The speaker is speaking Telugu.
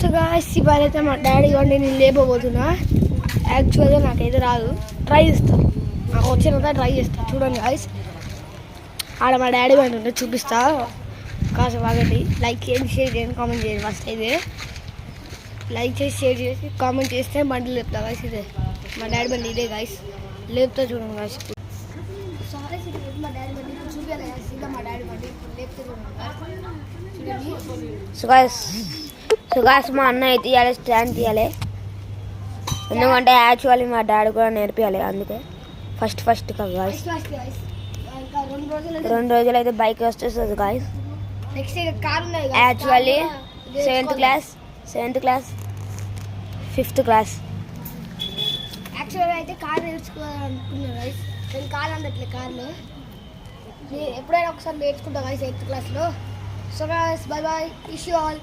సో గాయ్స్ ఇవాళ అయితే మా డాడీ వండి నేను లేపబోతున్నా. యాక్చువల్గా నాకైతే రాదు, ట్రై చేస్తాను. నాకు వచ్చిన ట్రై చేస్తాను. చూడండి గాయ్స్, ఆడ మా డాడీ వండి ఉంటే చూపిస్తా. కాసేపు ఆగండి. లైక్ చేయండి, షేర్ చేయండి, కామెంట్ చేయండి. ఫస్ట్ అయితే లైక్ చేసి షేర్ చేసి కామెంట్ చేస్తే బండి లేపుతా గాయ్స్. ఇదే మా డాడీ బండి, ఇదే గాయ్స్ లేపుతా. చూడండి గాయ్స్, సారీ మా డాడీ బండి చూపించాలి గాయ్స్. ఇంకా మా డాడీ బండి లేపుతా చూడండి. సో గాయ్స్ మా అన్న అయితే తీయాలి, స్టాండ్ తీయాలి. ఎందుకంటే యాక్చువల్లీ మా డాడీ కూడా నేర్పియాలి. అందుకే ఫస్ట్ కదా గాయ్స్. 2 రోజులు అయితే బైక్ వస్తుంది guys. Actually 7th class 5th class. యాక్చువల్గా అయితే కార్ నేర్చుకోవాలనుకున్నాను గాయ్స్. నేను కార్ అందట్లే కార్లో. నేను ఎప్పుడైనా ఒకసారి నేర్చుకుంటా గాయ్స్ 8th క్లాస్లో. So guys, bye bye, wish you all.